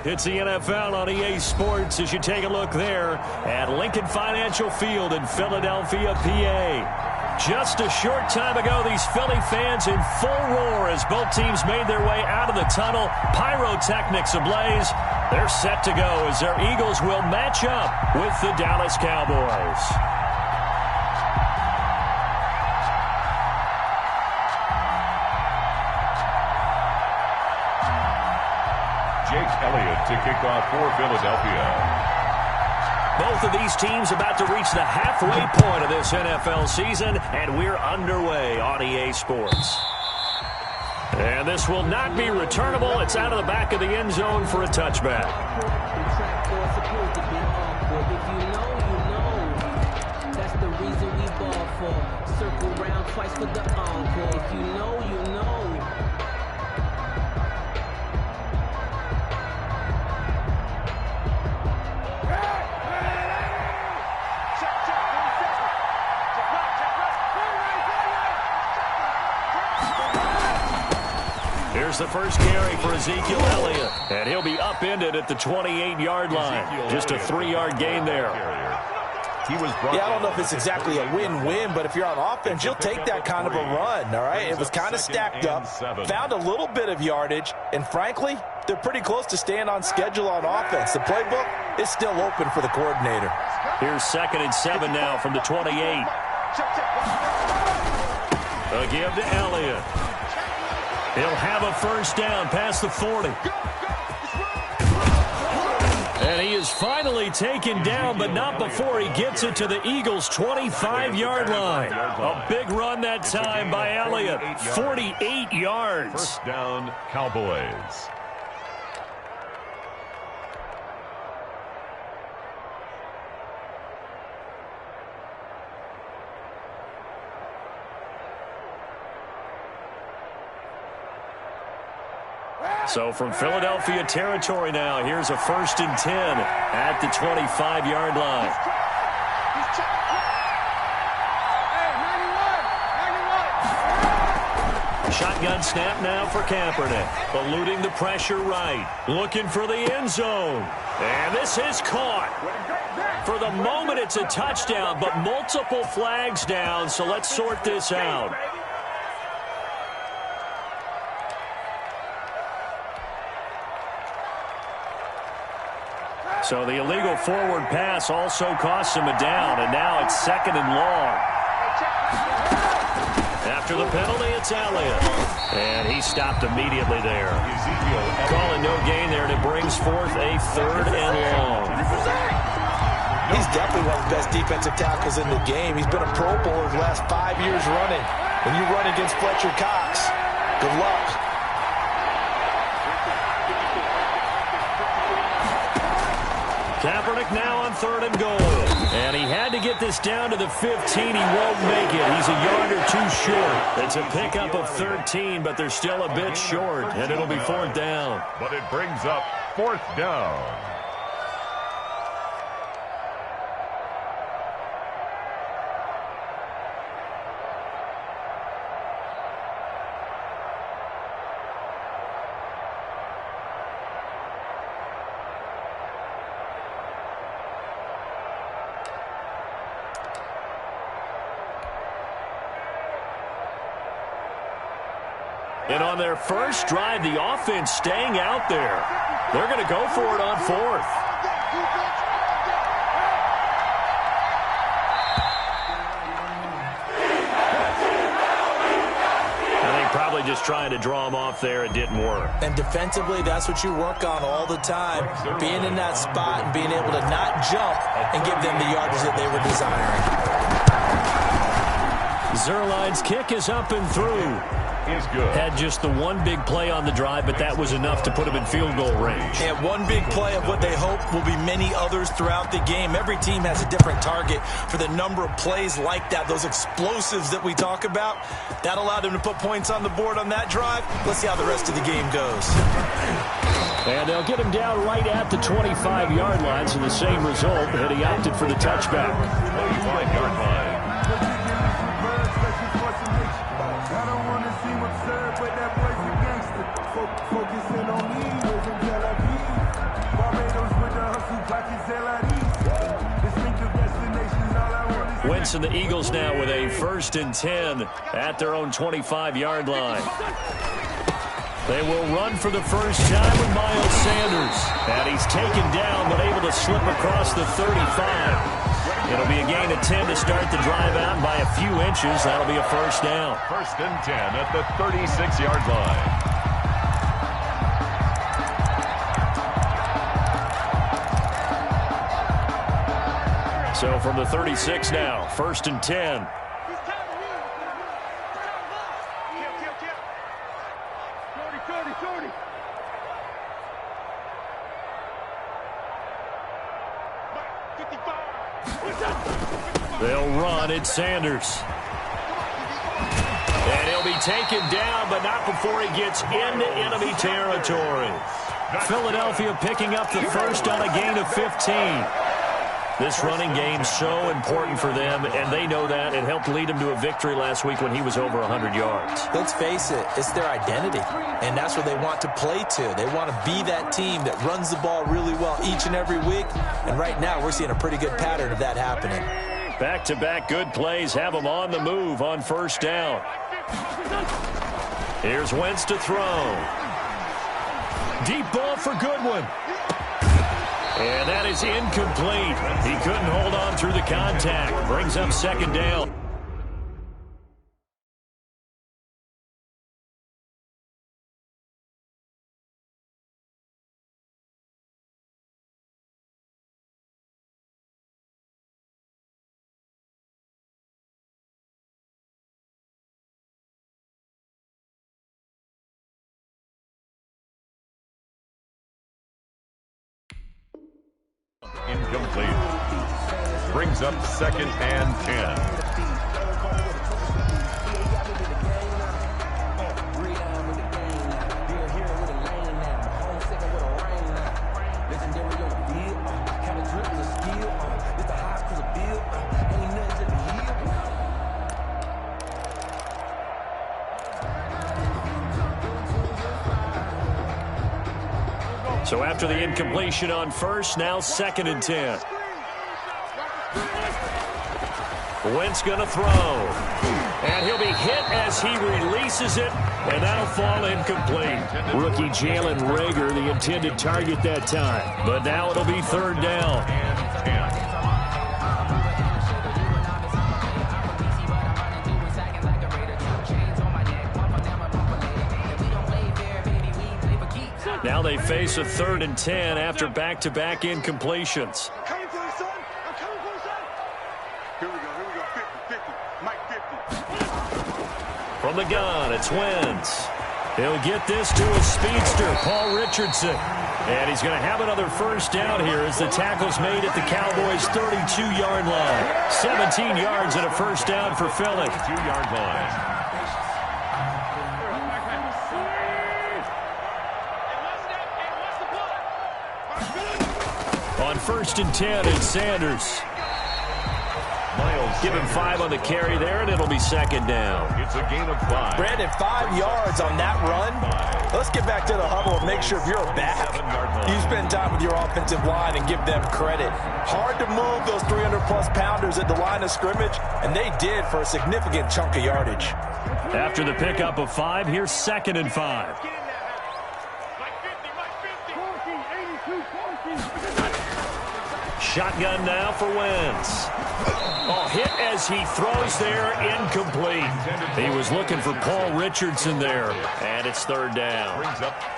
It's the NFL on EA Sports as you take a look there at Lincoln Financial Field in Philadelphia, PA. Just a short time ago, these Philly fans in full roar as both teams made their way out of the tunnel. Pyrotechnics ablaze. They're set to go as their Eagles will match up with the Dallas Cowboys. Jake Elliott to kick off for Philadelphia. Both of these teams about to reach the halfway point of this NFL season, and we're underway on EA Sports. And this will not be returnable. It's out of the back of the end zone for a touchback. That's the reason we ball for. Circle round twice for the encore. If you know, you know. Here's the first carry for Ezekiel Elliott, and he'll be upended at the 28-yard line. Just a 3-yard gain there. I don't know if it's exactly a win-win, but if you're on offense, you'll take that kind of a run, all right? It was kind of stacked up, found a little bit of yardage, and frankly, they're pretty close to staying on schedule on offense. The playbook is still open for the coordinator. Here's 2nd and 7 now from the 28. A give to Elliott. He'll have a first down past the 40. And he is finally taken down, but not before he gets it to the Eagles' 25-yard line. A big run that time by Elliott. 48 yards. First down, Cowboys. So from Philadelphia territory now, here's a 1st and 10 at the 25-yard line. Shotgun snap now for Kaepernick. Eluding the pressure right. Looking for the end zone. And this is caught. For the moment, it's a touchdown, but multiple flags down, so let's sort this out. So the illegal forward pass also costs him a down, and now it's 2nd and long. After the penalty, it's Elliott. And he stopped immediately there. Calling no gain there, and it brings forth a 3rd and long. He's definitely one of the best defensive tackles in the game. He's been a Pro Bowler the last 5 years running. When you run against Fletcher Cox, good luck. Kaepernick now on 3rd and goal. And he had to get this down to the 15. He won't make it. He's a yard or 2 short. It's a pickup of 13, but they're still a bit short, and it'll be 4th down. But it brings up 4th down. And on their first drive, the offense staying out there. They're going to go for it on 4th. I think probably just trying to draw him off there. It didn't work. And defensively, that's what you work on all the time. Being in that spot and being able to not jump and give them the yardage that they were desiring. Zuerlein's kick is up and through. Is good. Had just the one big play on the drive, but that was enough to put him in field goal range. And one big play of what they hope will be many others throughout the game. Every team has a different target for the number of plays like that, those explosives that we talk about. That allowed them to put points on the board on that drive. Let's see how the rest of the game goes. And they'll get him down right at the 25-yard line, so the same result, and he opted for the touchback. 25-yard line. Wentz and the Eagles now with a 1st and 10 at their own 25-yard line. They will run for the first time with Miles Sanders. And he's taken down but able to slip across the 35. It'll be a gain of 10 to start the drive out by a few inches. That'll be a 1st down. 1st and 10 at the 36-yard line. So from the 36 now, 1st and 10. They'll run. It's Sanders. And he'll be taken down, but not before he gets into enemy territory. Philadelphia picking up the first on a gain of 15. This running game's so important for them, and they know that. It helped lead them to a victory last week when he was over 100 yards. Let's face it, it's their identity, and that's what they want to play to. They want to be that team that runs the ball really well each and every week, and right now we're seeing a pretty good pattern of that happening. Back-to-back good plays have them on the move on 1st down. Here's Wentz to throw. Deep ball for Goodwin. And that is incomplete. He couldn't hold on through the contact. Brings up 2nd down. Incomplete. Brings up 2nd and 10. So after the incompletion on 1st, now 2nd and 10. Wentz going to throw. And he'll be hit as he releases it, and that'll fall incomplete. Rookie Jalen Reagor, the intended target that time. But now it'll be 3rd down. Now they face a 3rd and 10 after back-to-back incompletions. From the gun, it's Wentz. He'll get this to his speedster, Paul Richardson. And he's going to have another 1st down here as the tackle's made at the Cowboys' 32-yard line. 17 yards and a 1st down for Philly. 2-yard line. On 1st and 10, it's Sanders. Give him 5 on the carry there, and it'll be 2nd down. It's a gain of 5. Brandon, 5 yards on that run. Let's get back to the huddle and make sure if you're a back, you spend time with your offensive line and give them credit. Hard to move those 300-plus pounders at the line of scrimmage, and they did for a significant chunk of yardage. After the pickup of 5, here's 2nd and 5. Shotgun now for Wentz. Oh, hit as he throws there, incomplete. He was looking for Paul Richardson there, and it's 3rd down.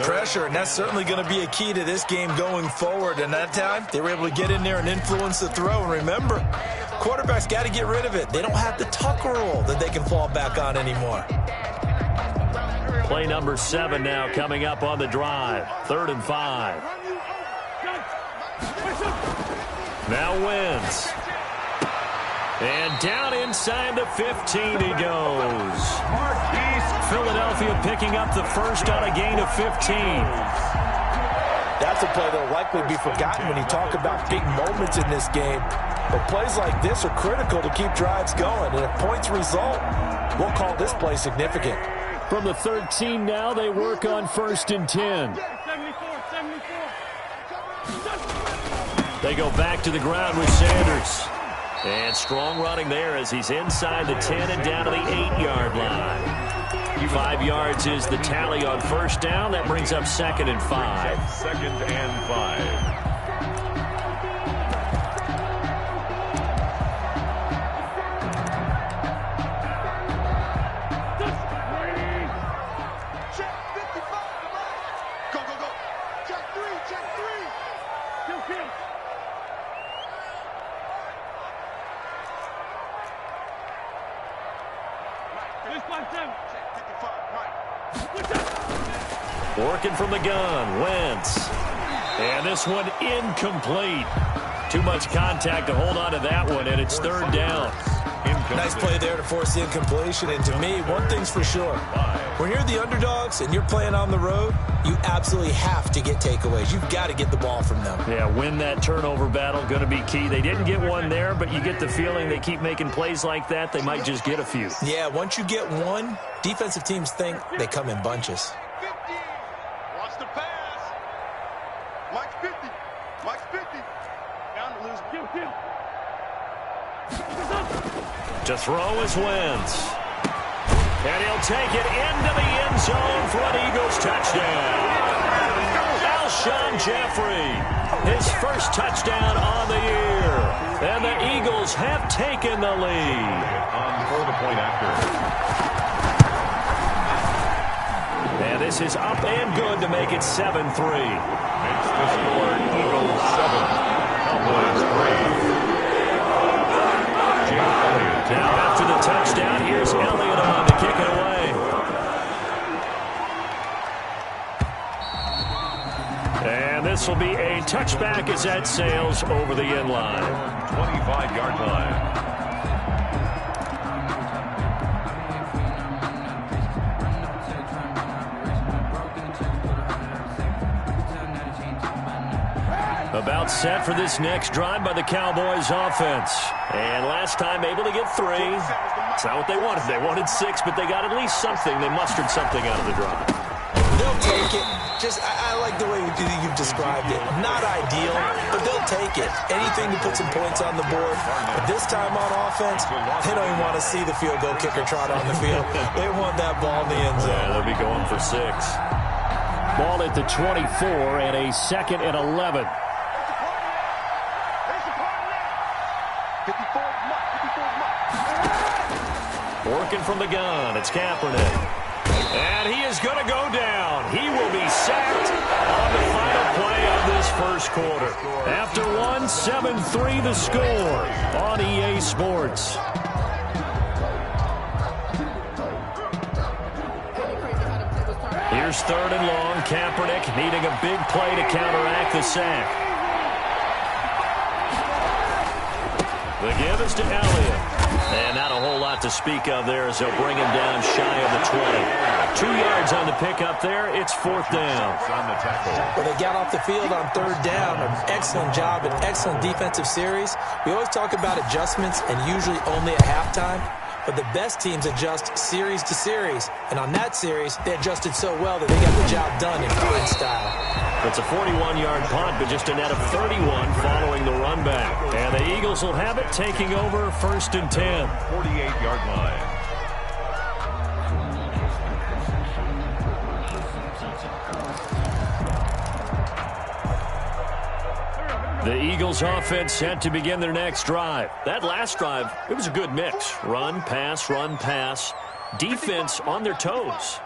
Pressure, and that's certainly going to be a key to this game going forward. And that time, they were able to get in there and influence the throw. And remember, quarterbacks got to get rid of it. They don't have the tuck rule that they can fall back on anymore. Play number 7 now coming up on the drive. 3rd and 5. Now Wentz. And down inside the 15 he goes. Philadelphia picking up the first on a gain of 15. That's a play that will likely be forgotten when you talk about big moments in this game. But plays like this are critical to keep drives going. And if points result, we'll call this play significant. From the 13 now, they work on 1st and 10. They go back to the ground with Sanders. And strong running there as he's inside the 10 and down to the 8-yard line. 5 yards is the tally on first down. That brings up 2nd and 5. 2nd and 5. Working from the gun, Wentz. And this one incomplete. Too much contact to hold on to that one, and it's 3rd down. Nice play there to force the incompletion. And to me, one thing's for sure. When you're the underdogs and you're playing on the road, you absolutely have to get takeaways. You've got to get the ball from them. Yeah, win that turnover battle, going to be key. They didn't get one there, but you get the feeling they keep making plays like that, they might just get a few. Yeah, once you get one, defensive teams think they come in bunches. Watch the pass. Mike's 50. Mike's 50. Down to lose. To throw is Wentz. And he'll take it into the end zone for an Eagles touchdown. Alshon Jeffrey, his first touchdown on the year. And the Eagles have taken the lead. For the point after. And this is up and good to make it 7-3. Makes the score Eagles 7, Cowboys 3. Now after the touchdown, here's Elliott on to kick it away. And this will be a touchback as that sails over the end line. 25-yard line. About set for this next drive by the Cowboys offense. And last time able to get 3. It's not what they wanted. They wanted 6, but they got at least something. They mustered something out of the drive. They'll take it. I like the way you've described it. Not ideal, but they'll take it. Anything to put some points on the board. But this time on offense, they don't even want to see the field goal kicker trot on the field. They want that ball in the end zone. Yeah, they'll be going for 6. Ball at the 24 and a 2nd and 11. Working from the gun, it's Kaepernick. And he is going to go down. He will be sacked on the final play of this first quarter. After 7-3 the score on EA Sports. Here's 3rd and long. Kaepernick needing a big play to counteract the sack. The give is to Elliott. And not a whole lot to speak of there as they'll bring him down shy of the 20. 2 yards on the pickup there. It's 4th down. Well, they got off the field on 3rd down. An excellent job, an excellent defensive series. We always talk about adjustments and usually only at halftime. But the best teams adjust series to series. And on that series, they adjusted so well that they got the job done in fine style. It's a 41-yard punt, but just a net of 31 following the run back. And the Eagles will have it, taking over 1st and 10. 48-yard line. The Eagles offense set to begin their next drive. That last drive, it was a good mix. Run, pass, run, pass. Defense on their toes.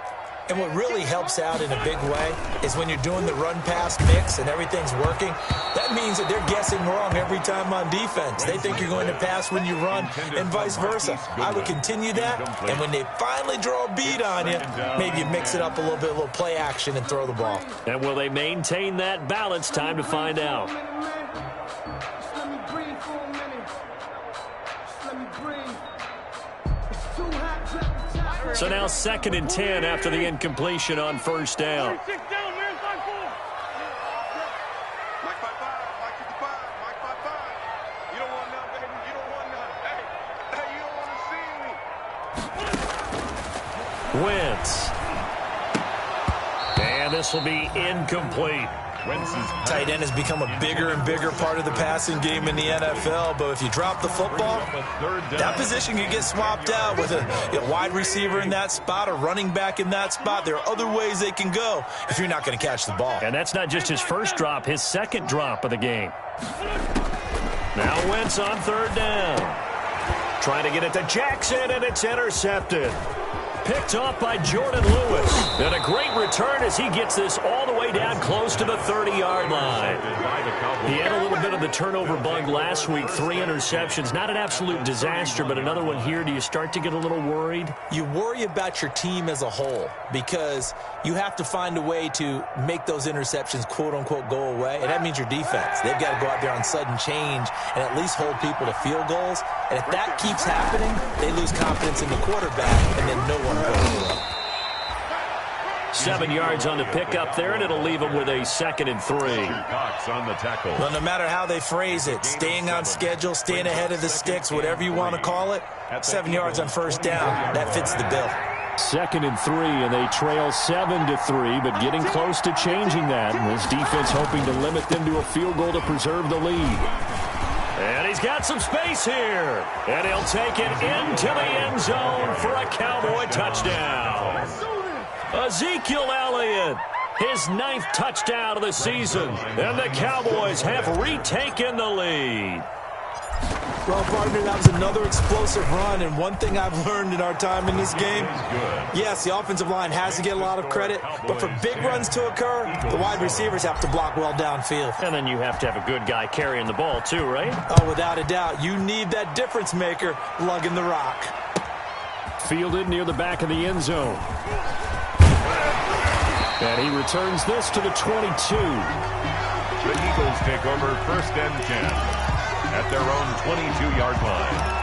And what really helps out in a big way is when you're doing the run-pass mix and everything's working, that means that they're guessing wrong every time on defense. They think you're going to pass when you run and vice versa. I would continue that, and when they finally draw a beat on you, maybe you mix it up a little bit, a little play action and throw the ball. And will they maintain that balance? Time to find out. So now 2nd and 10 after the incompletion on 1st down. Mike 5-5, Mike 55, Mike 5-5. You don't want none, baby. You don't want none. Hey, you don't want to see me. Wentz. And this will be incomplete. Tight end has become a bigger and bigger part of the passing game in the NFL, but if you drop the football, that position can get swapped out with a wide receiver in that spot, a running back in that spot. There are other ways they can go if you're not going to catch the ball. And that's not just his first drop, his second drop of the game. Now Wentz on third down. Trying to get it to Jackson, and it's intercepted. Picked off by Jordan Lewis. And a great return as he gets this all the way down close to the 30-yard line. He had a little bit of the turnover bug last week, 3 interceptions. Not an absolute disaster, but another one here. Do you start to get a little worried? You worry about your team as a whole because you have to find a way to make those interceptions, quote-unquote, go away. And that means your defense. They've got to go out there on sudden change and at least hold people to field goals. And if that keeps happening, they lose confidence in the quarterback, and then no one goes through. 7 yards on the pickup there, and it'll leave them with a 2nd and 3. Cox on the tackle. Well, no matter how they phrase it, staying on schedule, staying ahead of the sticks, whatever you want to call it, 7 yards on first down, that fits the bill. 2nd and 3, and they trail 7-3, but getting close to changing that. And this defense hoping to limit them to a field goal to preserve the lead. And he's got some space here. And he'll take it into the end zone for a Cowboy touchdown. Ezekiel Elliott, his 9th touchdown of the season. And the Cowboys have retaken the lead. Well, partner, that was another explosive run, and one thing I've learned in our time in this game, yes, the offensive line has to get a lot of credit, but for big runs to occur, the wide receivers have to block well downfield. And then you have to have a good guy carrying the ball too, right? Oh, without a doubt. You need that difference maker lugging the rock. Fielded near the back of the end zone. And he returns this to the 22. The Eagles take over 1st and 10. At their own 22-yard line.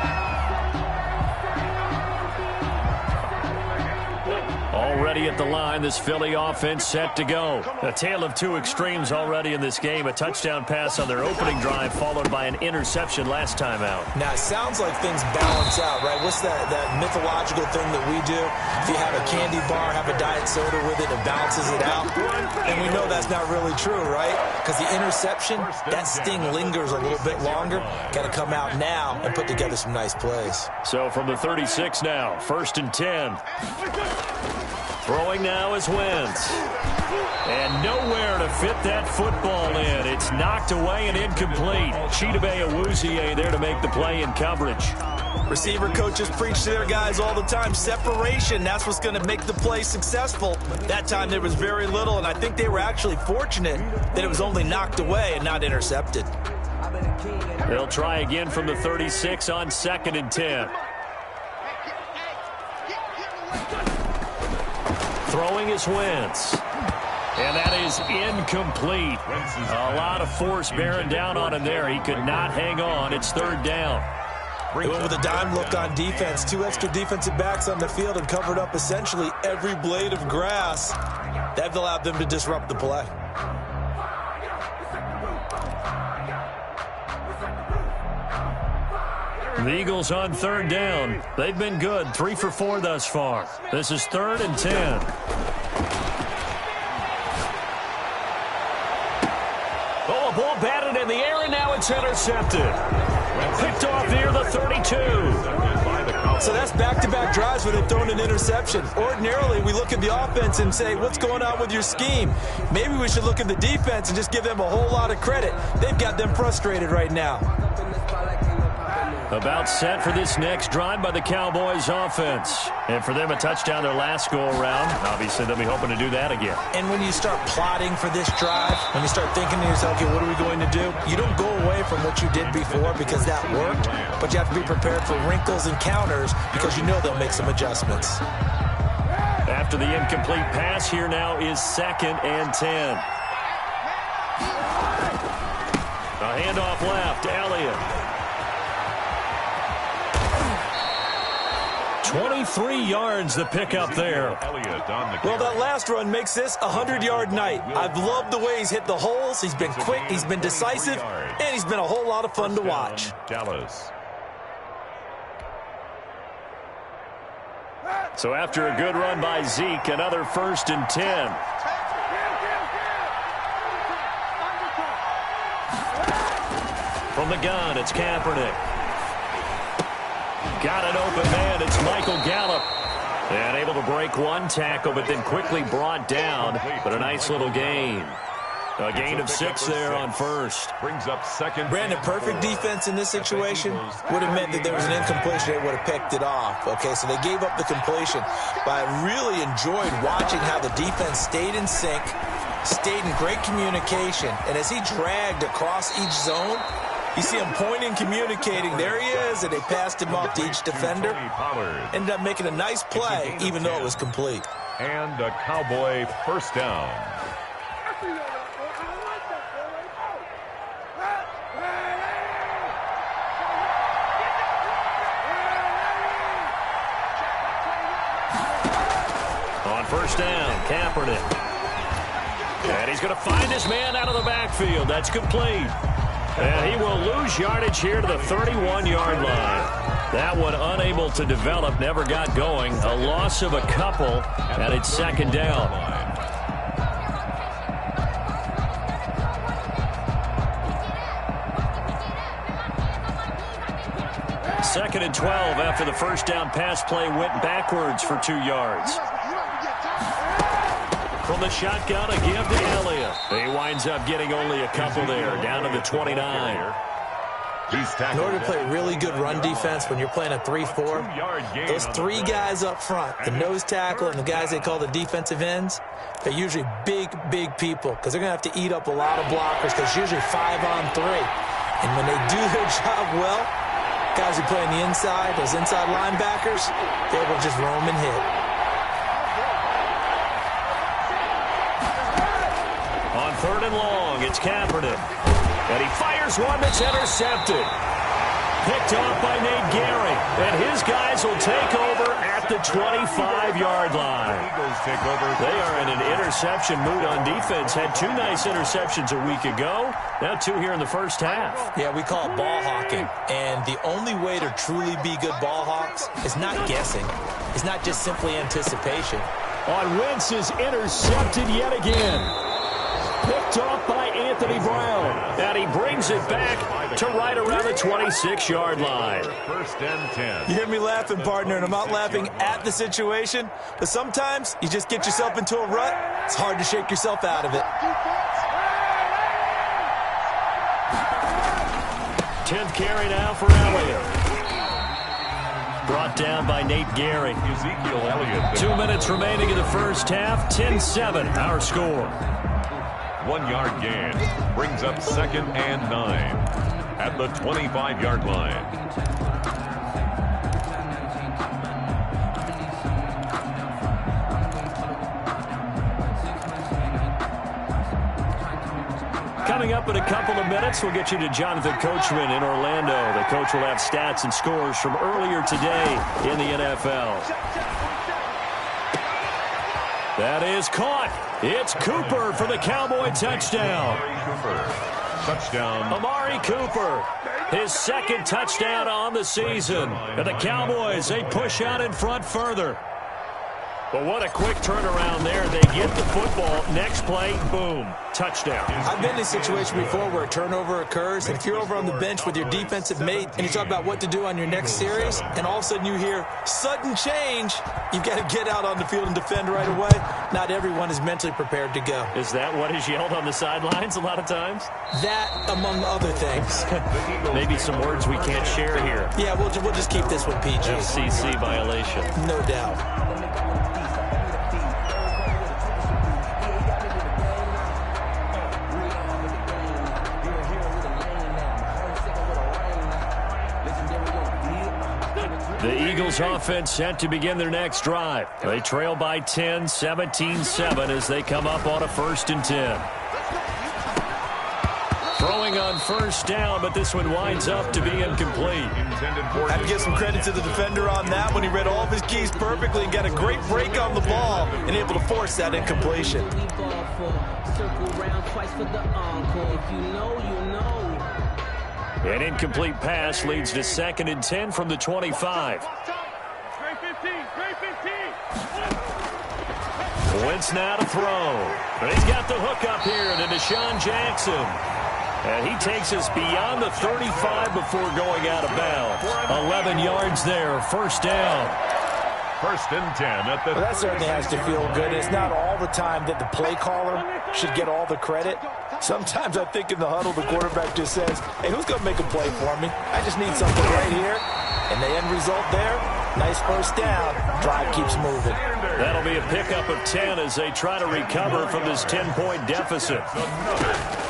Already at the line, this Philly offense set to go. A tale of two extremes already in this game. A touchdown pass on their opening drive, followed by an interception last time out. Now, it sounds like things balance out, right? What's that mythological thing that we do? If you have a candy bar, have a diet soda with it, it balances it out. And we know that's not really true, right? Because the interception, that sting lingers a little bit longer. Got to come out now and put together some nice plays. So from the 36 now, 1st and 10. Throwing now is Wentz. And nowhere to fit that football in. It's knocked away and incomplete. Chidobe Awuzie there to make the play in coverage. Receiver coaches preach to their guys all the time. Separation, that's what's going to make the play successful. That time there was very little, and I think they were actually fortunate that it was only knocked away and not intercepted. They'll try again from the 36 on 2nd and 10. Throwing is Wentz. And that is incomplete. A lot of force bearing down on him there. He could not hang on. It's 3rd down. They went with a dime look on defense. 2 extra defensive backs on the field and covered up essentially every blade of grass. That allowed them to disrupt the play. The Eagles on 3rd down. They've been good. 3 for 4 thus far. This is 3rd and 10. Oh, a ball batted in the air, and now it's intercepted. Picked off near the 32. So that's back-to-back drives where they've thrown an interception. Ordinarily, we look at the offense and say, what's going on with your scheme? Maybe we should look at the defense and just give them a whole lot of credit. They've got them frustrated right now. About set for this next drive by the Cowboys offense. And for them, a touchdown their last go-around. Obviously, they'll be hoping to do that again. And when you start plotting for this drive, when you start thinking to yourself, okay, what are we going to do? You don't go away from what you did before because that worked, but you have to be prepared for wrinkles and counters because you know they'll make some adjustments. After the incomplete pass, here now is 2nd and 10. A handoff left, Elliott. 23 yards the pickup there. Well, that last run makes this a 100-yard night. I've loved the way he's hit the holes. He's been quick, he's been decisive, and he's been a whole lot of fun to watch. Dallas. So after a good run by Zeke, another 1st and 10. From the gun, it's Kaepernick. Got an open man. It's Michael Gallup. And able to break one tackle, but then quickly brought down. But a nice little gain. A gain of 6 there on first. Brings up second. Brandon, perfect defense in this situation would have meant that there was an incompletion. They would have picked it off. Okay, so they gave up the completion. But I really enjoyed watching how the defense stayed in sync, stayed in great communication. And as he dragged across each zone, you see him pointing, communicating. There he is, and they passed him off to each defender. Ended up making a nice play, even though it was complete. And a Cowboy first down. On first down, Kaepernick. And he's going to find his man out of the backfield. That's complete. And he will lose yardage here to the 31-yard line. That one unable to develop, never got going. A loss of a couple, and it's second down. Second and 12 after the first down pass play went backwards for 2 yards. From the shotgun, a give to Elliott. He winds up getting only a couple there, down to the 29. In order to play really good run defense when you're playing a 3-4, those 3 guys up front, the nose tackle and the guys they call the defensive ends, they're usually big, big people because they're going to have to eat up a lot of blockers because it's usually 5-on-3. And when they do their job well, guys who play on the inside, those inside linebackers, they're able to just roam and hit. On third and long, it's Kaepernick. And he fires one that's intercepted. Picked off by Nate Gary. And his guys will take over at the 25-yard line. They are in an interception mood on defense. Had 2 nice interceptions a week ago. Now 2 here in the first half. Yeah, we call it ball hawking. And the only way to truly be good ball hawks is not guessing. It's not just simply anticipation. On Wentz is intercepted yet again. Picked off by Anthony Brown. And he brings it back to right around the 26-yard line. First and 10. You hear me laughing, partner, and I'm not laughing at the situation, but sometimes you just get yourself into a rut. It's hard to shake yourself out of it. 10th carry now for Elliott. Brought down by Nate Gary. Ezekiel Elliott. 2 minutes remaining in the first half. 10-7, our score. 1-yard gain. Brings up second and 9 at the 25-yard line. Coming up in a couple of minutes, we'll get you to Jonathan Coachman in Orlando. The coach will have stats and scores from earlier today in the NFL. That is caught. It's Cooper for the Cowboy touchdown. Touchdown. Amari Cooper, his second touchdown on the season. And the Cowboys, they push out in front further. But what a quick turnaround there. They get the football. Next play, boom, touchdown. I've been in a situation before where a turnover occurs, and if you're over on the bench with your defensive mate and you talk about what to do on your next series, and all of a sudden you hear sudden change, you've got to get out on the field and defend right away. Not everyone is mentally prepared to go. Is that what is yelled on the sidelines a lot of times? That, among other things. Maybe some words we can't share here. Yeah, we'll just keep this one PG. FCC violation. No doubt. The Eagles offense set to begin their next drive. They trail by 10, 17-7 as they come up on a 1st and 10. Throwing on first down, but this one winds up to be incomplete. I have to give some credit to the defender on that one. He read all of his keys perfectly and got a great break on the ball and able to force that incompletion. An incomplete pass leads to 2nd and 10 from the 25. Wentz now to throw. But he's got the hook up here to Deshaun Jackson. And he takes us beyond the 35 before going out of bounds. 11 yards there, first down. First and 10 at the... Well, that certainly has to feel good. It's not all the time that the play caller should get all the credit. Sometimes I think in the huddle, the quarterback just says, hey, who's going to make a play for me? I just need something right here. And the end result there, nice first down. Drive keeps moving. That'll be a pickup of 10 as they try to recover from this 10-point deficit.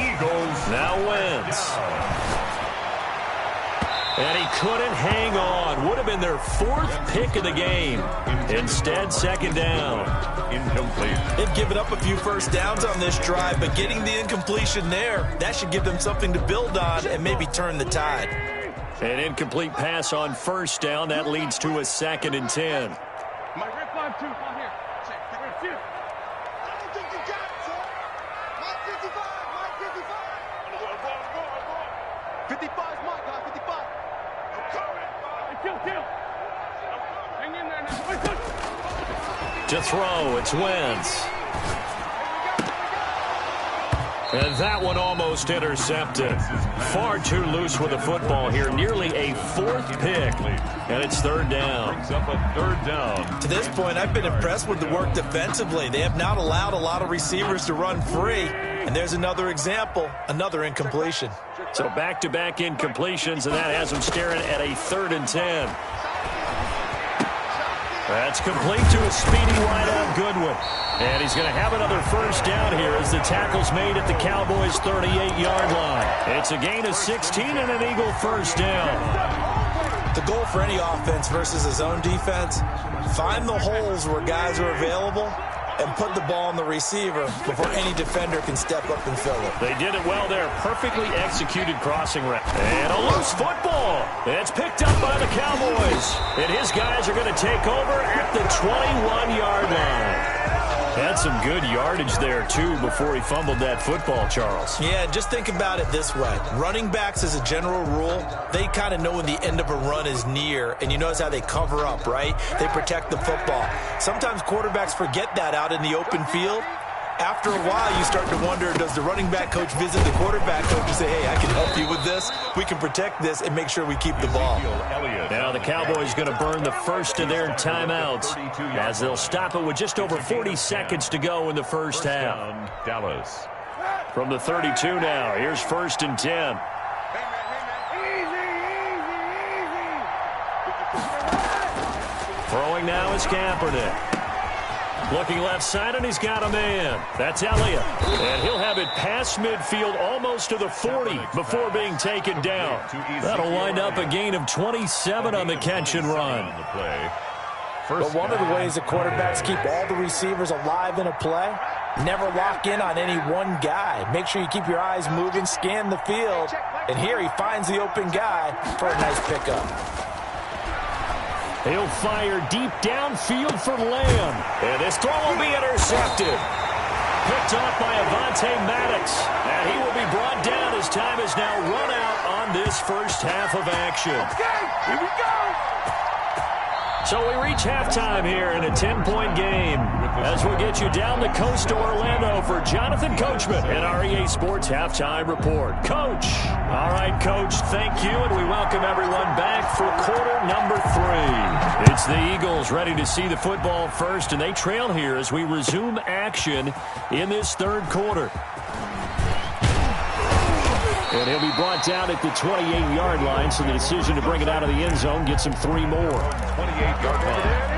Eagles. Now Wentz. And he couldn't hang on. Would have been their 4th pick of the game. Instead, second down. Incomplete. They've given up a few first downs on this drive, but getting the incompletion there, that should give them something to build on and maybe turn the tide. An incomplete pass on first down. That leads to a 2nd and 10. My red 5-2. Come here. Check. I don't think you got it, sir. My 55. My 55. 55's my guy. 55. I'm coming. Kill. Hang in there now. To throw, it's Wentz. And that one almost intercepted. Far too loose with the football here. Nearly a 4th pick. And it's third down. Brings up a third down. To this point, I've been impressed with the work defensively. They have not allowed a lot of receivers to run free. And there's another example, another incompletion. So back-to-back incompletions, and that has them staring at a 3rd and 10. That's complete to a speedy wideout Goodwin. And he's going to have another first down here as the tackle's made at the Cowboys' 38-yard line. It's a gain of 16 and an Eagle first down. The goal for any offense versus a zone defense, find the holes where guys are available and put the ball on the receiver before any defender can step up and fill it. They did it well there. Perfectly executed crossing route. And a loose football. It's picked up by the Cowboys. And his guys are going to take over at the 21-yard line. Had some good yardage there, too, before he fumbled that football, Charles. Yeah, just think about it this way. Running backs, as a general rule, they kind of know when the end of a run is near, and you notice how they cover up, right? They protect the football. Sometimes quarterbacks forget that out in the open field. After a while, you start to wonder, does the running back coach visit the quarterback coach and say, hey, I can help you with this. We can protect this and make sure we keep the ball. Now the Cowboys going to burn the first of their timeouts as they'll stop it with just over 40 seconds to go in the first half. Dallas. From the 32 now, here's 1st and 10. Throwing now is Kaepernick. Looking left side, and he's got a man. That's Elliott. And he'll have it past midfield almost to the 40 before being taken down. That'll wind up a gain of 27 on the catch and run. But one of the ways that quarterbacks keep all the receivers alive in a play, never lock in on any one guy. Make sure you keep your eyes moving, scan the field. And here he finds the open guy for a nice pickup. He'll fire deep downfield for Lamb. And this throw will be intercepted. Picked off by Avonte Maddox. And he will be brought down as time is now run out on this first half of action. Okay, here we go. So we reach halftime here in a 10-point game as we'll get you down the coast to Orlando for Jonathan Coachman in our EA Sports Halftime Report. Coach. All right, Coach, thank you, and we welcome everyone back for quarter number 3. It's the Eagles ready to see the football first, and they trail here as we resume action in this third quarter. And he'll be brought down at the 28-yard line, so the decision to bring it out of the end zone gets him 3 more. 28-yard line.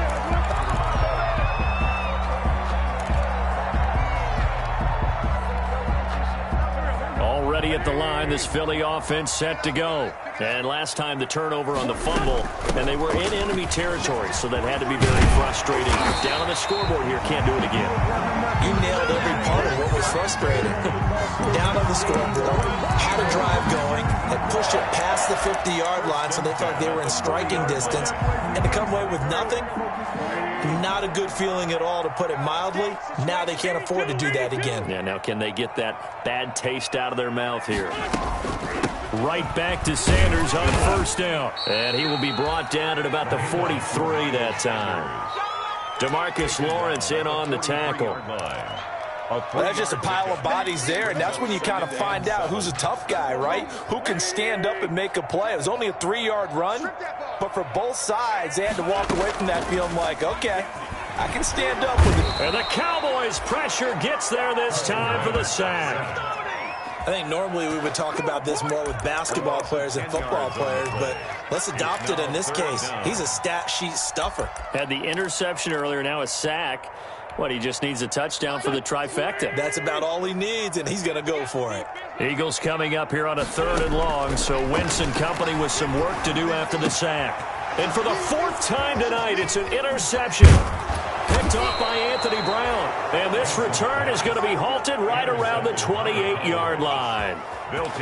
Already at the line, this Philly offense set to go. And last time the turnover on the fumble, and they were in enemy territory, so that had to be very frustrating. Down on the scoreboard here, can't do it again. You nailed every part of what was frustrating. Down on the scoreboard, had a drive going, had pushed it past the 50-yard line, so they felt they were in striking distance, and to come away with nothing, not a good feeling at all, to put it mildly. Now they can't afford to do that again. Yeah, now can they get that bad taste out of their mouth here? Right back to Sanders on first down. And he will be brought down at about the 43 that time. DeMarcus Lawrence in on the tackle. Well, that's just a pile of bodies there, and that's when you kind of find out who's a tough guy, right? Who can stand up and make a play. It was only a 3-yard run, but for both sides, they had to walk away from that feeling like, okay, I can stand up with it. And the Cowboys' pressure gets there this time for the sack. I think normally we would talk about this more with basketball players and football players, but let's adopt it in this case. He's a stat sheet stuffer. Had the interception earlier, now a sack. What, he just needs a touchdown for the trifecta. That's about all he needs, and he's going to go for it. Eagles coming up here on a 3rd and long, so Wentz and company with some work to do after the sack. And for the 4th time tonight, it's an interception. Picked off by Anthony Brown. And this return is going to be halted right around the 28-yard line.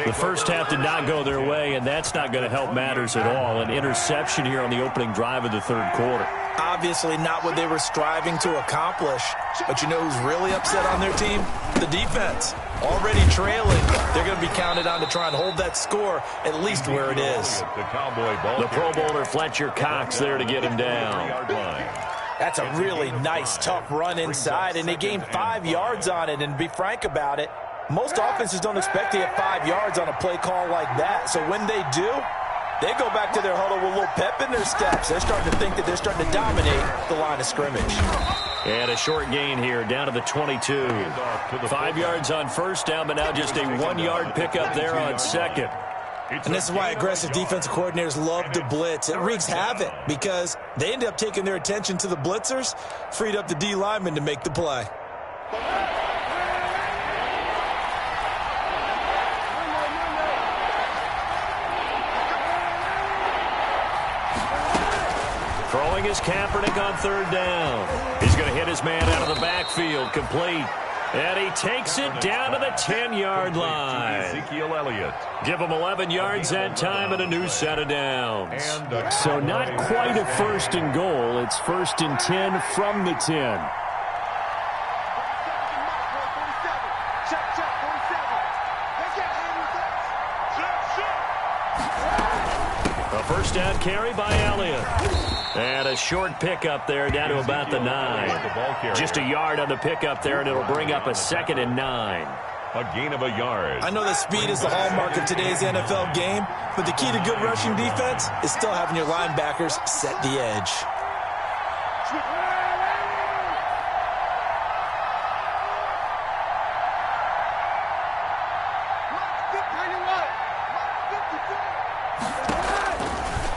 The first half did not go their way, and that's not going to help matters at all. An interception here on the opening drive of the 3rd quarter. Obviously not what they were striving to accomplish. But you know who's really upset on their team? The defense. Already trailing. They're going to be counted on to try and hold that score at least where it is. The Pro Bowler Fletcher Cox there to get him down. That's a really nice, tough run inside, and they gained 5 yards on it. And to be frank about it, most offenses don't expect to get 5 yards on a play call like that. So when they do, they go back to their huddle with a little pep in their steps. They're starting to think that they're starting to dominate the line of scrimmage. And a short gain here, down to the 22. 5 yards on first down, but now just a 1-yard pickup there on 2nd. And this is why aggressive defensive coordinators love to blitz. It wreaks havoc because they end up taking their attention to the blitzers, freed up the D lineman to make the play. Throwing is Kaepernick on 3rd down. He's going to hit his man out of the backfield, complete. And he takes it down to the 10-yard line. Ezekiel Elliott. Give him 11 yards that time and a new set of downs. So not quite a 1st and goal. It's 1st and 10 from the 10. A first down carry by Elliott. And a short pickup there down to about the 9. Just a yard on the pickup there, and it'll bring up a 2nd and 9. A gain of a yard. I know that speed is the hallmark of today's NFL game, but the key to good rushing defense is still having your linebackers set the edge.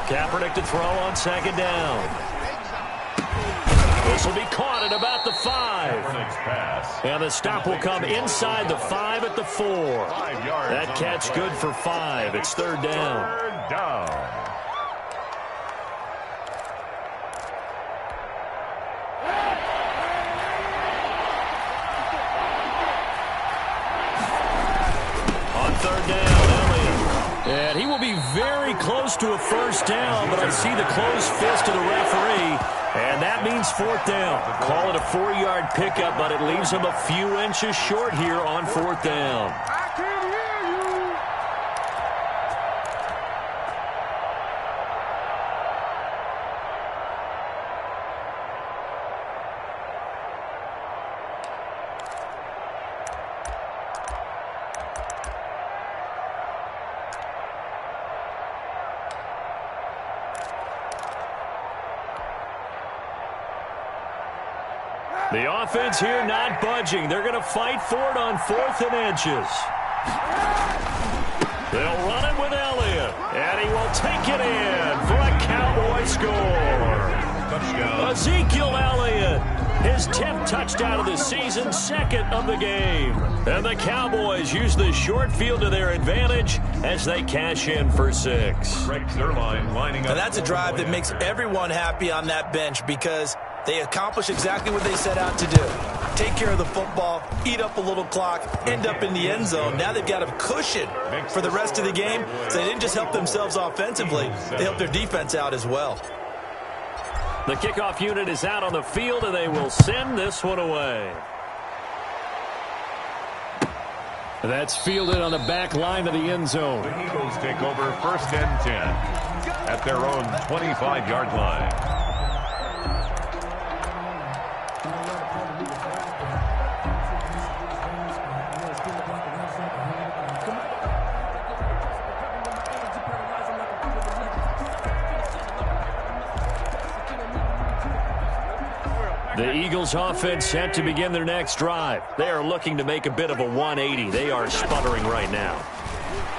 Kaepernick to throw on 2nd down. This will be caught at about the 5. And the stop will come inside the 5 at the 4. That catch good for 5. It's 3rd down. 3rd down. On 3rd down, Elliott. And he will be very close to a first down, but I see the closed fist of the referee, and that means 4th down. Call it a 4-yard pickup, but it leaves him a few inches short here on 4th down. I can hear you. The offense here not budging. They're going to fight for it on 4th and inches. They'll run it with Elliott, and he will take it in for a Cowboy score. Touchdown. Ezekiel Elliott, his 10th touchdown of the season, 2nd of the game. And the Cowboys use the short field to their advantage as they cash in for 6. Greg Zuerlein lining up. And that's a drive that makes everyone happy on that bench because they accomplish exactly what they set out to do. Take care of the football, eat up a little clock, end up in the end zone. Now they've got a cushion for the rest of the game. So they didn't just help themselves offensively, they helped their defense out as well. The kickoff unit is out on the field, and they will send this one away. That's fielded on the back line of the end zone. The Eagles take over 1st and 10 at their own 25-yard line. The Eagles offense set to begin their next drive. They are looking to make a bit of a 180. They are sputtering right now.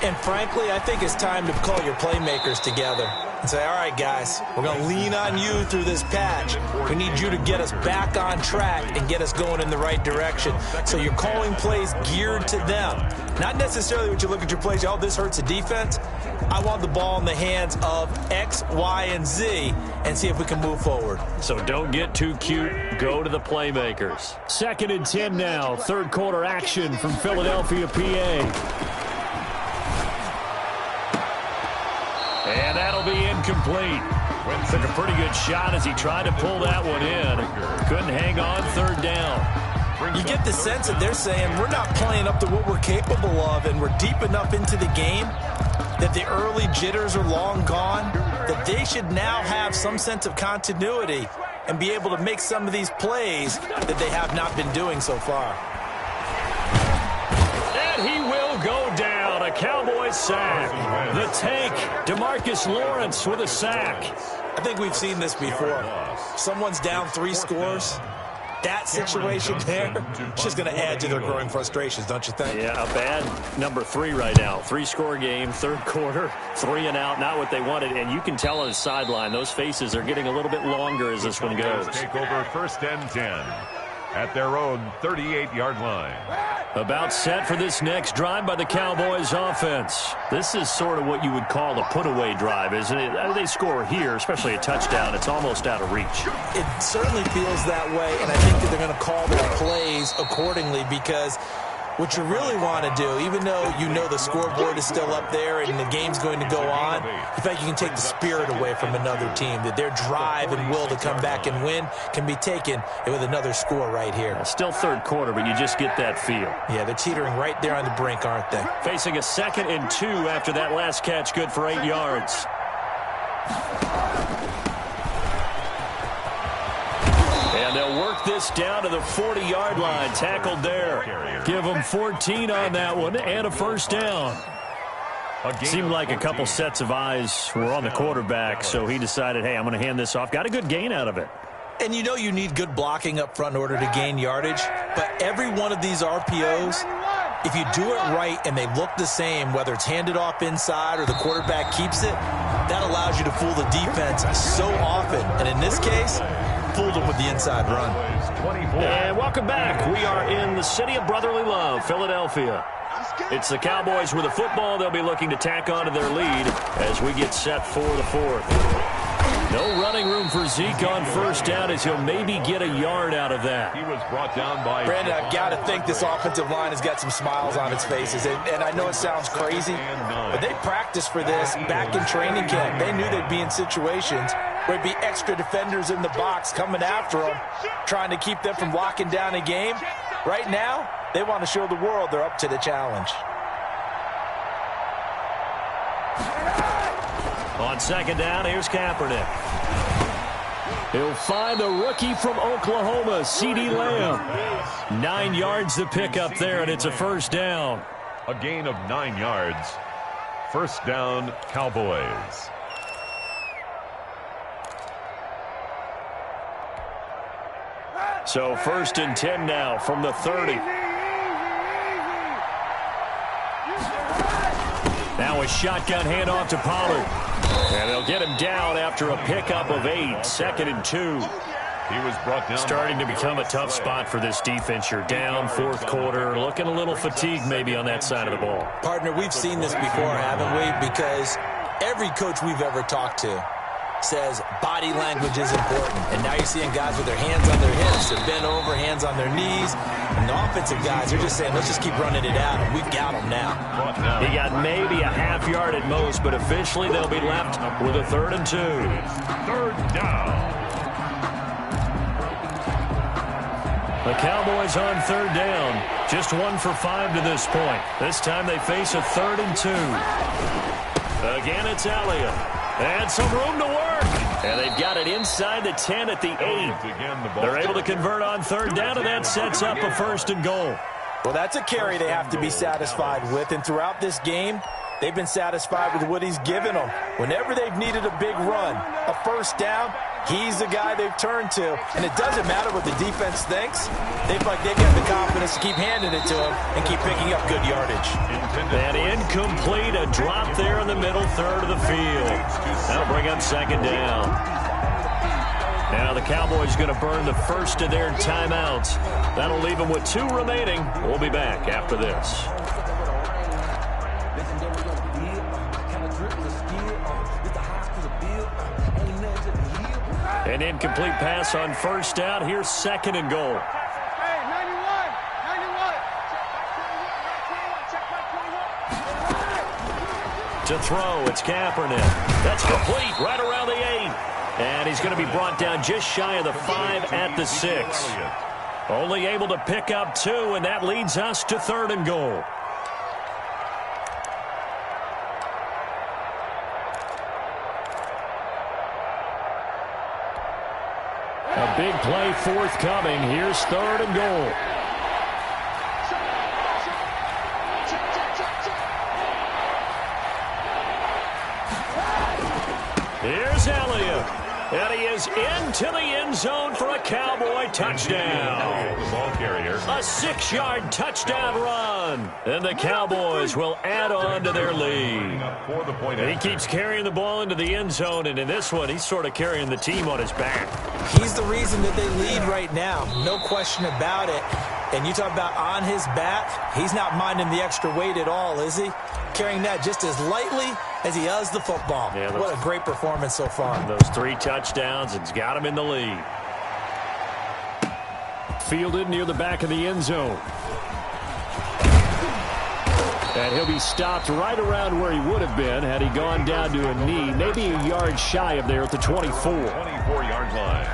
And frankly, I think it's time to call your playmakers together and say, all right, guys, we're going to lean on you through this patch. We need you to get us back on track and get us going in the right direction. So you're calling plays geared to them. Not necessarily what you look at your plays, oh, this hurts the defense. I want the ball in the hands of X, Y, and Z and see if we can move forward. So don't get too cute. Go to the playmakers. 2nd and 10 now. Third quarter action from Philadelphia, PA. And that'll be incomplete. Took a pretty good shot as he tried to pull that one in. Couldn't hang on 3rd down. You get the sense that they're saying we're not playing up to what we're capable of, and we're deep enough into the game that the early jitters are long gone, that they should now have some sense of continuity and be able to make some of these plays that they have not been doing so far. And he will go down. A Cowboys sack. The tank, DeMarcus Lawrence with a sack. I think we've seen this before. Someone's down 3 scores. That situation there is just going to add to their growing frustrations, don't you think? Yeah, a bad number 3 right now. 3-score game, 3rd quarter, 3 and out, not what they wanted. And you can tell on the sideline, those faces are getting a little bit longer as this one goes. Take over 1st and 10 at their own 38-yard line. About set for this next drive by the Cowboys offense. This is sort of what you would call a put-away drive, isn't it? They score here, especially a touchdown. It's almost out of reach. It certainly feels that way, and I think that they're going to call their plays accordingly, because what you really want to do, even though you know the scoreboard is still up there and the game's going to go on, you think you can take the spirit away from another team, that their drive and will to come back and win can be taken with another score right here. Still 3rd quarter, but you just get that feel. Yeah, they're teetering right there on the brink, aren't they? Facing a 2nd and 2 after that last catch, good for 8 yards. And they'll work this down to the 40-yard line. Tackled there. Give them 14 on that one and a 1st down. Seemed like a couple sets of eyes were on the quarterback, so he decided, hey, I'm going to hand this off. Got a good gain out of it. And you know you need good blocking up front in order to gain yardage, but every one of these RPOs, if you do it right and they look the same, whether it's handed off inside or the quarterback keeps it, that allows you to fool the defense so often. And in this case, fooled them with the inside run. And welcome back. We are in the city of brotherly love, Philadelphia. It's the Cowboys with the football. They'll be looking to tack on to their lead as we get set for the 4th. No running room for Zeke on 1st down, as he'll maybe get a yard out of that. He was brought down by Brandon, I've got to think this offensive line has got some smiles on its faces. And I know it sounds crazy, but they practiced for this back in training camp. They knew they'd be in situations where there'd be extra defenders in the box coming after them, trying to keep them from locking down a game. Right now, they want to show the world they're up to the challenge. On 2nd down, here's Kaepernick. He'll find the rookie from Oklahoma, CeeDee Lamb. 9 yards to pick up there, and it's a 1st down. A gain of 9 yards. 1st down, Cowboys. So 1st and 10 now from the 30. Now a shotgun handoff to Pollard. And they'll get him down after a pickup of 8. 2nd and 2. He was brought down. Starting to become a tough spot for this defense. You're down 4th quarter. Looking a little fatigued maybe on that side of the ball. Partner, we've seen this before, haven't we? Because every coach we've ever talked to says body language is important. And now you're seeing guys with their hands on their hips. They're bent over, hands on their knees. And the offensive guys, they're just saying, let's just keep running it out. And we've got them now. He got maybe a half yard at most, but officially they'll be left with a 3rd and 2. 3rd down. The Cowboys on 3rd down. Just 1 for 5 to this point. This time they face a 3rd and 2. Again, it's Elliott. And some room to work. And they've got it inside the 10 at the 8. They're able to convert on 3rd down, and that sets up a 1st and goal. Well, that's a carry they have to be satisfied with. And throughout this game, they've been satisfied with what he's given them. Whenever they've needed a big run, a 1st down, He's the guy they've turned to, and it doesn't matter what the defense thinks. They feel like they've got the confidence to keep handing it to him and keep picking up good yardage. And incomplete, a drop there in the middle third of the field. That'll bring up second down. Now the Cowboys going to burn the first of their timeouts. That'll leave them with 2 remaining. We'll be back after this. An incomplete pass on first down. Here's second and goal. Hey, 91. To throw, it's Kaepernick. That's complete right around the 8. And he's going to be brought down just shy of the 5 at the 6. Only able to pick up 2, and that leads us to third and goal. A big play forthcoming. Here's third and goal. Here's Elliott. And he is into the end zone for a Cowboy touchdown. The ball carrier. A 6-yard touchdown run. And the Cowboys will add on to their lead. He keeps carrying the ball into the end zone, and in this one, he's sort of carrying the team on his back. He's the reason that they lead right now. No question about it. And you talk about on his back, he's not minding the extra weight at all, is he? Carrying that just as lightly as he does the football. Yeah, what a great performance so far. Those 3 touchdowns, it's got him in the lead. Fielded near the back of the end zone. And he'll be stopped right around where he would have been had he gone down to a knee, maybe a yard shy of there at the 24. 24-yard line.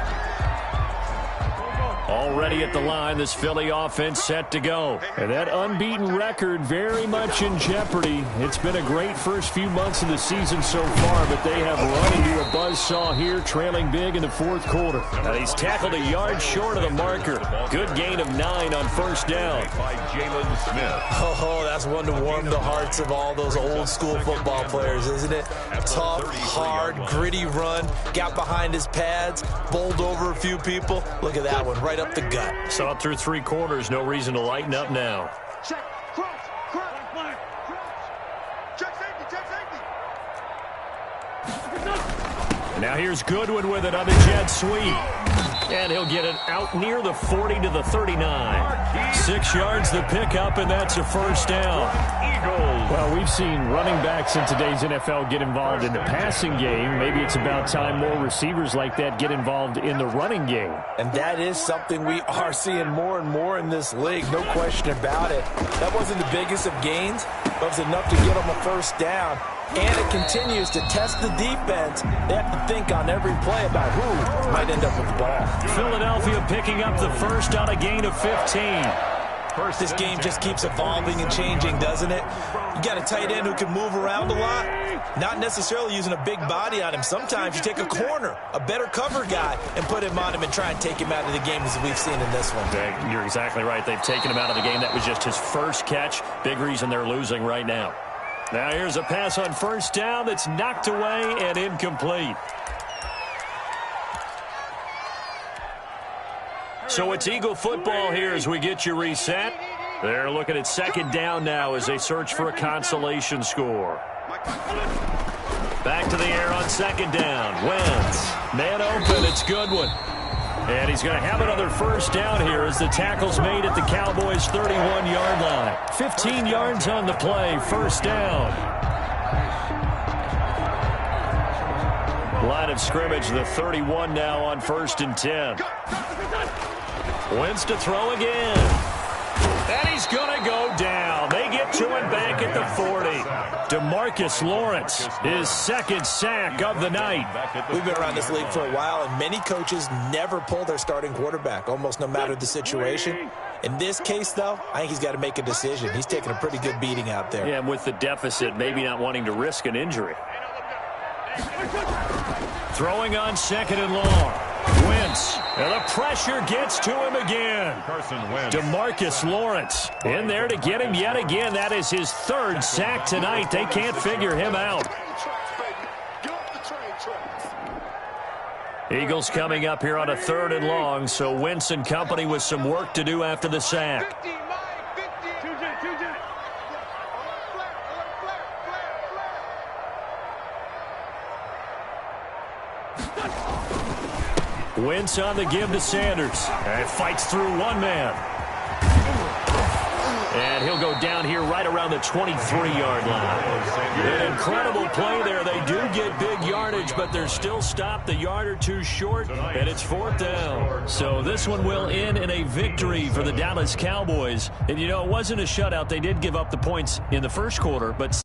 Already at the line, this Philly offense set to go. And that unbeaten record very much in jeopardy. It's been a great first few months of the season so far, but they have run into a buzzsaw here, trailing big in the fourth quarter. And he's tackled a yard short of the marker. Good gain of 9 on first down. By Jalen Smith. Oh, that's one to warm the hearts of all those old school football players, isn't it? Tough, hard, gritty run. Got behind his pads, bowled over a few people. Look at that one, right up the gut. Saw it through 3 quarters. No reason to lighten up now. Check, cross, check safety. Now here's Goodwin with it on the jet sweep. And he'll get it out near the 40 to the 39. 6 yards the pickup, and that's a first down. Well, we've seen running backs in today's NFL get involved in the passing game. Maybe it's about time more receivers like that get involved in the running game. And that is something we are seeing more and more in this league, no question about it. That wasn't the biggest of gains, but it was enough to get them a first down. And it continues to test the defense. They have to think on every play about who might end up with the ball. Philadelphia picking up the first on a gain of 15. This game just keeps evolving and changing, doesn't it? You got a tight end who can move around a lot, not necessarily using a big body on him. Sometimes you take a corner, a better cover guy, and put him on him and try and take him out of the game as we've seen in this one. You're exactly right. They've taken him out of the game. That was just his first catch. Big reason they're losing right now. Now here's a pass on first down that's knocked away and incomplete. So it's Eagle football here as we get you reset. They're looking at second down now as they search for a consolation score. Back to the air on second down. Wentz. Man open. It's Goodwin. And he's going to have another first down here as the tackle's made at the Cowboys' 31-yard line. 15 yards on the play. First down. Line of scrimmage, the 31 now on 1st and 10. Wentz to throw again. And he's going to go down. They get to him back at the 40. DeMarcus Lawrence, his second sack of the night. We've been around this league for a while, and many coaches never pull their starting quarterback, almost no matter the situation. In this case, though, I think he's got to make a decision. He's taking a pretty good beating out there. Yeah, and with the deficit, maybe not wanting to risk an injury. Throwing on second and long. Wentz, and the pressure gets to him again. Carson Wentz. DeMarcus Lawrence in there to get him yet again. That is his 3rd sack tonight. They can't figure him out. Eagles coming up here on a 3rd and long, so Wentz and company with some work to do after the sack. 50, Mike, 50. Wentz on the give to Sanders. And fights through one man. And he'll go down here right around the 23-yard line. An incredible play there. They do get big yardage, but they're still stopped a yard or two short, and it's 4th down. So this one will end in a victory for the Dallas Cowboys. And, you know, it wasn't a shutout. They did give up the points in the first quarter, but